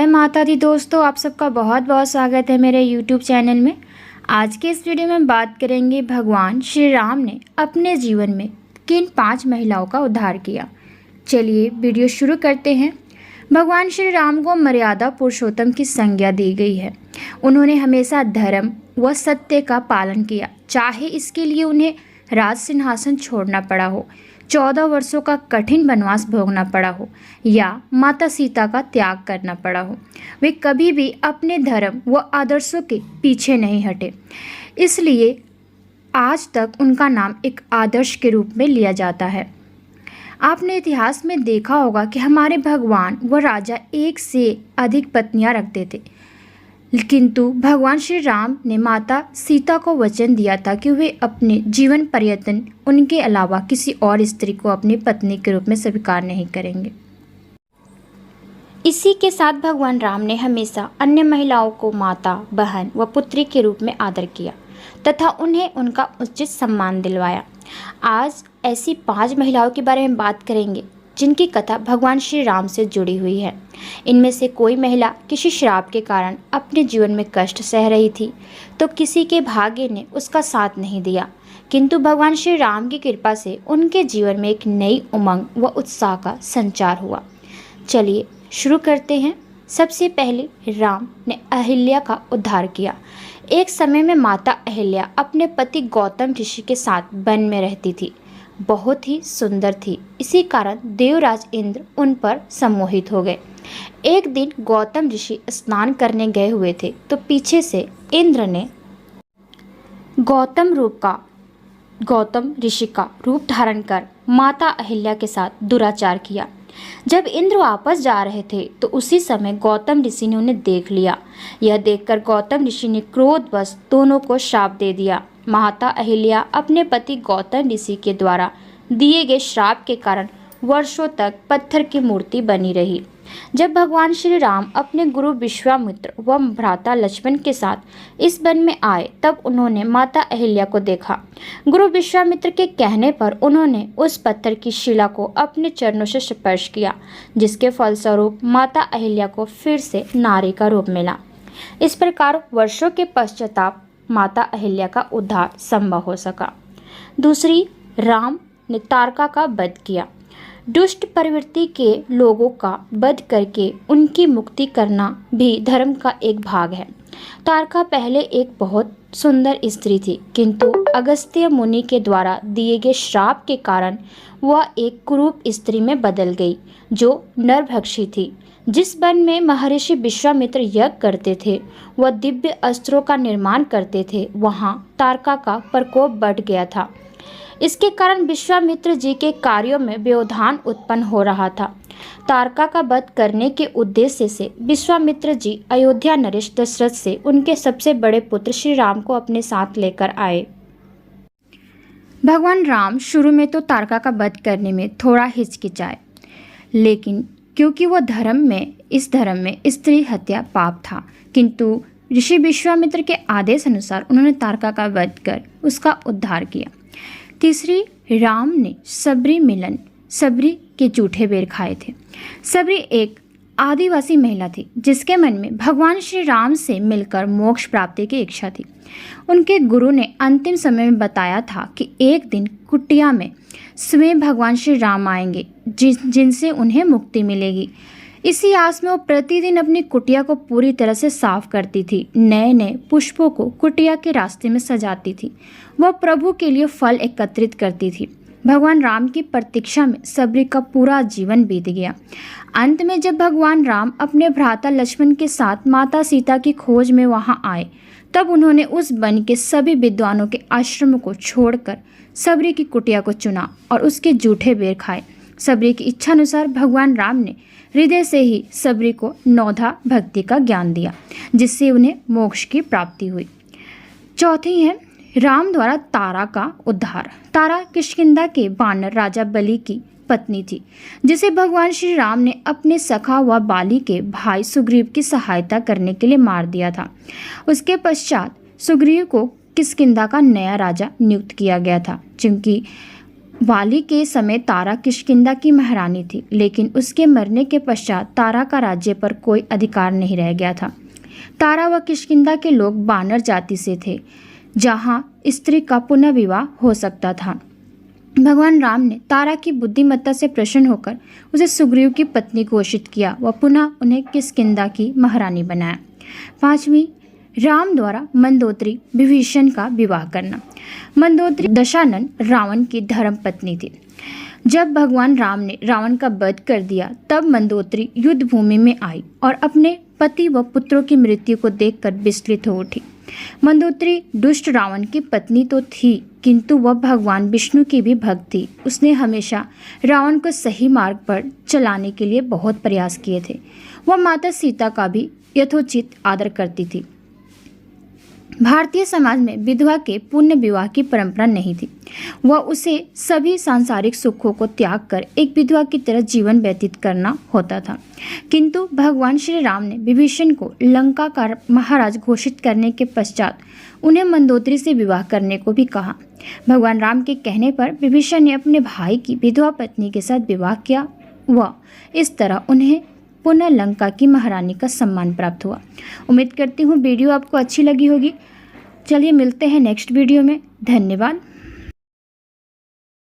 जय माता दी दोस्तों, आप सबका बहुत बहुत स्वागत है मेरे YouTube चैनल में। आज के इस वीडियो में बात करेंगे भगवान श्री राम ने अपने जीवन में किन 5 महिलाओं का उद्धार किया। चलिए वीडियो शुरू करते हैं। भगवान श्री राम को मर्यादा पुरुषोत्तम की संज्ञा दी गई है। उन्होंने हमेशा धर्म व सत्य का पालन किया, चाहे इसके लिए उन्हें राज सिंहासन छोड़ना पड़ा हो, 14 वर्षों का कठिन वनवास भोगना पड़ा हो या माता सीता का त्याग करना पड़ा हो। वे कभी भी अपने धर्म व आदर्शों के पीछे नहीं हटे, इसलिए आज तक उनका नाम एक आदर्श के रूप में लिया जाता है। आपने इतिहास में देखा होगा कि हमारे भगवान व राजा एक से अधिक पत्नियां रखते थे, किंतु भगवान श्री राम ने माता सीता को वचन दिया था कि वे अपने जीवन पर्यंत उनके अलावा किसी और स्त्री को अपनी पत्नी के रूप में स्वीकार नहीं करेंगे। इसी के साथ भगवान राम ने हमेशा अन्य महिलाओं को माता, बहन व पुत्री के रूप में आदर किया तथा उन्हें उनका उचित सम्मान दिलवाया। आज ऐसी 5 महिलाओं के बारे में बात करेंगे जिनकी कथा भगवान श्री राम से जुड़ी हुई है। इनमें से कोई महिला किसी श्राप के कारण अपने जीवन में कष्ट सह रही थी, तो किसी के भाग्य ने उसका साथ नहीं दिया, किंतु भगवान श्री राम की कृपा से उनके जीवन में एक नई उमंग व उत्साह का संचार हुआ। चलिए शुरू करते हैं। सबसे पहले राम ने अहिल्या का उद्धार किया। एक समय में माता अहिल्या अपने पति गौतम ऋषि के साथ वन में रहती थी। बहुत ही सुंदर थी, इसी कारण देवराज इंद्र उन पर सम्मोहित हो गए। एक दिन गौतम ऋषि स्नान करने गए हुए थे, तो पीछे से इंद्र ने गौतम ऋषि का रूप धारण कर माता अहिल्या के साथ दुराचार किया। जब इंद्र वापस जा रहे थे तो उसी समय गौतम ऋषि ने उन्हें देख लिया। यह देखकर गौतम ऋषि ने क्रोधवश दोनों को श्राप दे दिया। माता अहिल्या अपने पति गौतम ऋषि के द्वारा दिए गए श्राप के कारण वर्षों तक पत्थर की मूर्ति बनी रही। जब भगवान श्री राम अपने गुरु विश्वामित्र व भ्राता लक्ष्मण के साथ इस वन में आए, तब उन्होंने माता अहिल्या को देखा। गुरु विश्वामित्र के कहने पर उन्होंने उस पत्थर की शिला को अपने चरणों से स्पर्श किया, जिसके फलस्वरूप माता अहिल्या को फिर से नारी का रूप मिला। इस प्रकार वर्षों के पश्चाताप माता अहिल्या का उद्धार संभव हो सका। दूसरी, राम ने तारका का वध किया। दुष्ट प्रवृत्ति के लोगों का वध करके उनकी मुक्ति करना भी धर्म का एक भाग है। तारका पहले एक बहुत सुंदर स्त्री थी, किंतु अगस्त्य मुनि के द्वारा दिए गए श्राप के कारण वह एक कुरूप स्त्री में बदल गई, जो नरभक्षी थी। जिस वन में महर्षि विश्वामित्र यज्ञ करते थे व दिव्य अस्त्रों का निर्माण करते थे, वहाँ तारका का प्रकोप बढ़ गया था। इसके कारण विश्वामित्र जी के कार्यों में व्यवधान उत्पन्न हो रहा था। तारका का वध करने के उद्देश्य से विश्वामित्र जी अयोध्या नरेश दशरथ से उनके सबसे बड़े पुत्र श्री राम को अपने साथ लेकर आए। भगवान राम शुरू में तो तारका का वध करने में थोड़ा हिचकिचाए, लेकिन क्योंकि वह इस धर्म में स्त्री हत्या पाप था, किंतु ऋषि विश्वामित्र के आदेश अनुसार उन्होंने तारका का वध कर उसका उद्धार किया। तीसरी, राम ने सबरी के जूठे बेर खाए थे। सबरी एक आदिवासी महिला थी, जिसके मन में भगवान श्री राम से मिलकर मोक्ष प्राप्ति की इच्छा थी। उनके गुरु ने अंतिम समय में बताया था कि एक दिन कुटिया में स्वयं भगवान श्री राम आएंगे, जिनसे उन्हें मुक्ति मिलेगी। इसी आस में वो प्रतिदिन अपनी कुटिया को पूरी तरह से साफ करती थी, नए नए पुष्पों को कुटिया के रास्ते में सजाती थी। वह प्रभु के लिए फल एकत्रित करती थी। भगवान राम की प्रतीक्षा में सबरी का पूरा जीवन बीत गया। अंत में जब भगवान राम अपने भ्राता लक्ष्मण के साथ माता सीता की खोज में वहां आए, तब उन्होंने उस वन के सभी विद्वानों के आश्रम को छोड़कर सबरी की कुटिया को चुना और उसके जूठे बेर खाए। सबरी की इच्छा अनुसार भगवान राम ने हृदय से ही सबरी को नौधा भक्ति का ज्ञान दिया, जिससे उन्हें मोक्ष की प्राप्ति हुई। चौथी है राम द्वारा तारा का उद्धार। तारा किष्किंधा के वानर राजा बलि की पत्नी थी, जिसे भगवान श्री राम ने अपने सखा व बाली के भाई सुग्रीव की सहायता करने के लिए मार दिया था। उसके पश्चात सुग्रीव को किष्किंधा का नया राजा नियुक्त किया गया था, क्योंकि वाली के समय तारा किष्किंधा की महारानी थी, लेकिन उसके मरने के पश्चात तारा का राज्य पर कोई अधिकार नहीं रह गया था। तारा व किष्किंधा के लोग वानर जाति से थे, जहाँ स्त्री का पुनः विवाह हो सकता था। भगवान राम ने तारा की बुद्धिमत्ता से प्रसन्न होकर उसे सुग्रीव की पत्नी घोषित किया व पुनः उन्हें किष्किंधा की महारानी बनाया। 5वीं, राम द्वारा मंदोदरी विभीषण का विवाह करना। मंदोदरी दशानन रावण की धर्म पत्नी थी। जब भगवान राम ने रावण का वध कर दिया, तब मंदोदरी युद्ध भूमि में आई और अपने पति व पुत्रों की मृत्यु को देखकर विचलित हो उठी। मंदोदरी दुष्ट रावण की पत्नी तो थी, किंतु वह भगवान विष्णु की भी भक्त थी। उसने हमेशा रावण को सही मार्ग पर चलाने के लिए बहुत प्रयास किए थे। वह माता सीता का भी यथोचित आदर करती थी। भारतीय समाज में विधवा के पुण्य विवाह की परंपरा नहीं थी। वह उसे सभी सांसारिक सुखों को त्याग कर एक विधवा की तरह जीवन व्यतीत करना होता था। किंतु भगवान श्री राम ने विभीषण को लंका का महाराज घोषित करने के पश्चात उन्हें मंदोदरी से विवाह करने को भी कहा। भगवान राम के कहने पर विभीषण ने अपने भाई की विधवा पत्नी के साथ विवाह किया व इस तरह उन्हें पुनः लंका की महारानी का सम्मान प्राप्त हुआ। उम्मीद करती हूँ वीडियो आपको अच्छी लगी होगी। चलिए मिलते हैं नेक्स्ट वीडियो में। धन्यवाद।